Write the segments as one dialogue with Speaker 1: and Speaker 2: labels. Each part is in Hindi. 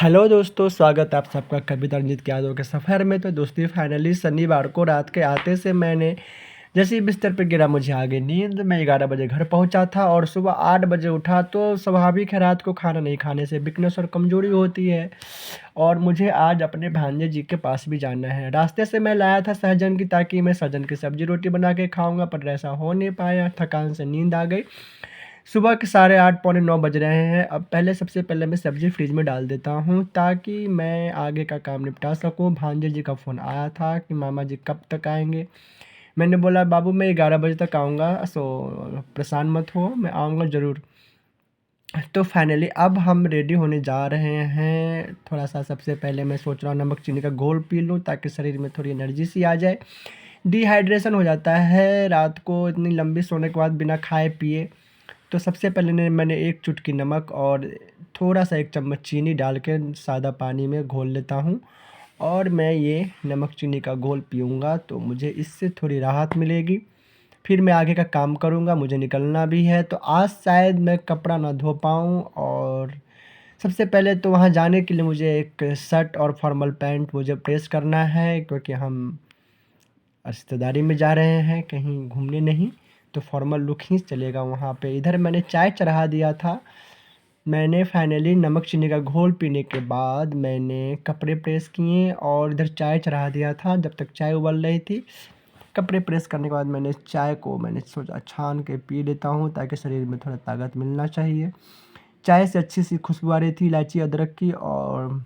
Speaker 1: हेलो दोस्तों, स्वागत है आप सबका कविता रंजित के यादों के सफ़र में। तो दोस्तों फाइनली शनिवार को रात के आते से मैंने जैसे ही बिस्तर पर गिरा मुझे आ गई नींद। मैं 11 बजे घर पहुंचा था और सुबह 8 बजे उठा। तो स्वाभाविक है रात को खाना नहीं खाने से वीकनेस और कमज़ोरी होती है। और मुझे आज अपने भांजे जी के पास भी जाना है। रास्ते से मैं लाया था सहजन की, ताकि मैं सहजन की सब्जी रोटी बना के खाऊंगा, पर ऐसा हो नहीं पाया। थकान से नींद आ गई। सुबह के 8:30 पौने 9 बज रहे हैं। अब सबसे पहले मैं सब्ज़ी फ्रिज में डाल देता हूँ, ताकि मैं आगे का काम निपटा सकूँ। भांजे जी का फ़ोन आया था कि मामा जी कब तक आएँगे। मैंने बोला बाबू मैं 11 बजे तक आऊँगा, सो परेशान मत हो, मैं आऊँगा ज़रूर। तो फाइनली अब हम रेडी होने जा रहे हैं। थोड़ा-सा सबसे पहले मैं सोच रहा हूँ नमक चीनी का घोल पी लूँ, ताकि शरीर में थोड़ी एनर्जी सी आ जाए। डिहाइड्रेशन हो जाता है रात को इतनी लंबी सोने के बाद बिना खाए-पिए। तो सबसे पहले मैंने 1 चुटकी नमक और थोड़ा-सा 1 चम्मच चीनी डाल के सादा पानी में घोल लेता हूँ, और मैं ये नमक चीनी का घोल पीऊँगा तो मुझे इससे थोड़ी राहत मिलेगी। फिर मैं आगे का काम करूँगा, मुझे निकलना भी है। तो आज शायद मैं कपड़ा ना धो पाऊँ, और सबसे पहले तो वहाँ जाने के लिए मुझे एक शर्ट और फॉर्मल पैंट मुझे प्रेस करना है, क्योंकि हम रिश्तेदारी में जा रहे हैं, कहीं घूमने नहीं। तो फॉर्मल लुक ही चलेगा वहाँ पे। इधर मैंने चाय चढ़ा दिया था। मैंने फाइनली नमक चीनी का घोल पीने के बाद मैंने कपड़े प्रेस किए, और इधर चाय चढ़ा दिया था जब तक चाय उबल रही थी। कपड़े प्रेस करने के बाद मैंने सोचा छान के पी लेता हूँ, ताकि शरीर में थोड़ा ताकत मिलना चाहिए। चाय से अच्छी सी खुशबू आ रही थी इलायची अदरक की, और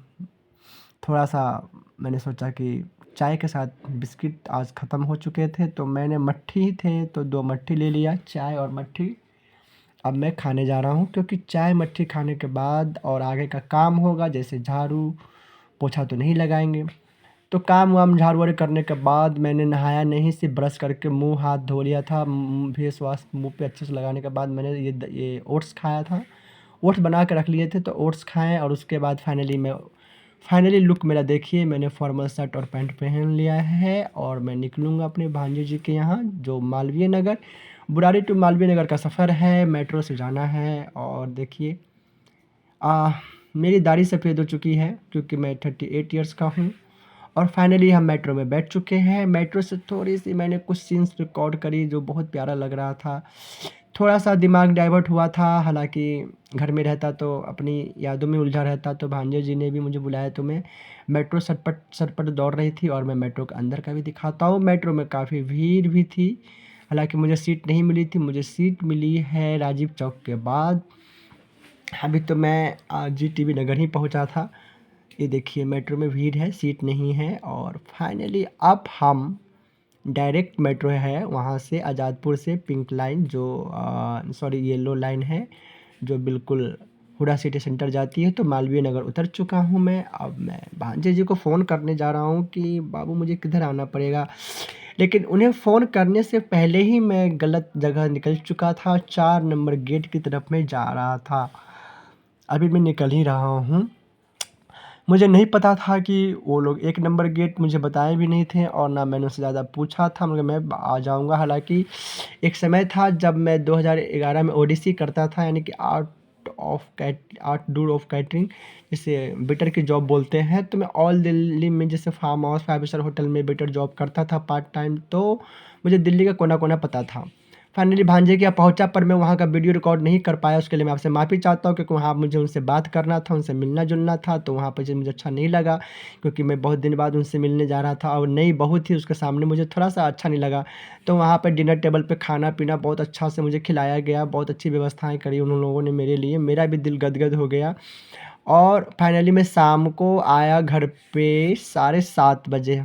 Speaker 1: थोड़ा-सा मैंने सोचा कि चाय के साथ बिस्किट आज ख़त्म हो चुके थे, तो मैंने मट्ठी ही थे तो 2 मट्ठी ले लिया, चाय और मट्ठी। अब मैं खाने जा रहा हूँ, क्योंकि चाय मट्ठी खाने के बाद और आगे का काम होगा, जैसे झाड़ू पोछा तो नहीं लगाएँगे। तो काम-वाम झाड़ू-वाड़ू करने के बाद मैंने नहाया नहीं, सिर्फ़ ब्रश करके मुँह हाथ धो लिया था। फेस वॉश मुँह पे अच्छे से लगाने के बाद मैंने ये ओट्स खाया था। ओट्स बना के रख लिए थे तो ओट्स खाएँ, और उसके बाद फाइनली लुक मेरा देखिए, मैंने फॉर्मल शर्ट और पैंट पहन लिया है, और मैं निकलूँगा अपने भांजे जी के यहाँ, जो मालवीय नगर, बुराड़ी टू मालवीय नगर का सफ़र है। मेट्रो से जाना है। और देखिए अ, मेरी दाढ़ी सफ़ेद हो चुकी है, क्योंकि मैं 38 इयर्स का हूँ। और फाइनली हम मेट्रो में बैठ चुके हैं। मेट्रो से थोड़ी-सी मैंने कुछ सीन्स रिकॉर्ड करी, जो बहुत प्यारा लग रहा था। थोड़ा-सा दिमाग डाइवर्ट हुआ था, हालाँकि घर में रहता तो अपनी यादों में उलझा रहता। तो भांजे जी ने भी मुझे बुलाया, तो मैं मेट्रो सटपट दौड़ रही थी, और मैं मेट्रो के अंदर का भी दिखाता हूँ। मेट्रो में काफ़ी भीड़ भी थी, हालाँकि मुझे सीट नहीं मिली थी, मुझे सीट मिली है राजीव चौक के बाद। अभी तो मैं जीटीबी नगर ही पहुँचा था। ये देखिए मेट्रो में भीड़ है, सीट नहीं है। और फाइनली अब हम डायरेक्ट मेट्रो है वहाँ से आज़ादपुर से पिंक लाइन, जो सॉरी येलो लाइन है, जो बिल्कुल हुडा सिटी सेंटर जाती है। तो मालवीय नगर उतर चुका हूँ मैं। अब मैं भांजे जी को फ़ोन करने जा रहा हूँ कि बाबू मुझे किधर आना पड़ेगा। लेकिन उन्हें फ़ोन करने से पहले ही मैं गलत जगह निकल चुका था, 4 नंबर गेट की तरफ मैं जा रहा था। अभी मैं निकल ही रहा हूँ। मुझे नहीं पता था कि वो लोग 1 नंबर गेट मुझे बताए भी नहीं थे, और ना मैंने उससे ज़्यादा पूछा था, मगर मैं आ जाऊँगा। हालाँकि एक समय था जब मैं 2011 में ओडीसी करता था, यानी कि आर्ट डू ऑफ कैटरिंग, जिसे वेटर की जॉब बोलते हैं। तो मैं ऑल दिल्ली में जैसे फार्म हाउस, 5 स्टार होटल में वेटर जॉब करता था पार्ट टाइम। तो मुझे दिल्ली का कोना-कोना पता था। फाइनली भांजे के यहाँ पहुँचा, पर मैं वहाँ का वीडियो रिकॉर्ड नहीं कर पाया। उसके लिए मैं आपसे माफ़ी चाहता हूँ, क्योंकि वहाँ मुझे उनसे बात करना था, उनसे मिलना-जुलना था। तो वहाँ पे जो मुझे अच्छा नहीं लगा, क्योंकि मैं बहुत दिन बाद उनसे मिलने जा रहा था, और नई बहू थी उसके सामने, मुझे थोड़ा-सा अच्छा नहीं लगा। तो वहाँ पे डिनर टेबल पे खाना-पीना बहुत अच्छा से मुझे खिलाया गया, बहुत अच्छी व्यवस्थाएँ करी उन लोगों ने मेरे लिए, मेरा भी दिल गदगद हो गया। और फाइनली मैं शाम को आया घर पे 7:30 बजे।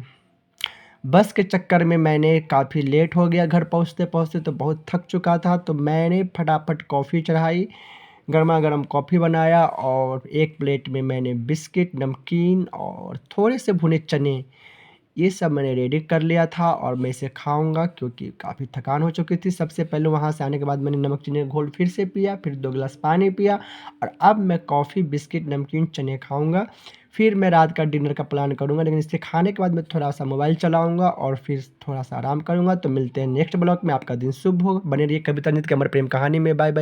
Speaker 1: बस के चक्कर में मैंने काफ़ी लेट हो गया घर पहुँचते-पहुँचते, तो बहुत थक चुका था। तो मैंने फटाफट कॉफ़ी चढ़ाई, गरमा-गरम कॉफ़ी बनाया, और 1 प्लेट में मैंने बिस्किट, नमकीन और थोड़े से भुने चने, ये सब मैंने रेडी कर लिया था, और मैं इसे खाऊँगा, क्योंकि काफ़ी थकान हो चुकी थी। सबसे पहले वहाँ से आने के बाद मैंने नमक चीनी का घोल फिर से पिया, फिर 2 गिलास पानी पिया, और अब मैं कॉफ़ी, बिस्किट, नमकीन, चने खाऊँगा। फिर मैं रात का डिनर का प्लान करूँगा, लेकिन इसे खाने के बाद मैं थोड़ा-सा मोबाइल चलाऊँगा, और फिर थोड़ा-सा आराम करूँगा। तो मिलते हैं नेक्स्ट ब्लॉग में। आपका दिन शुभ हो। बने रहिए कविता नित के अमर प्रेम कहानी में। Bye bye.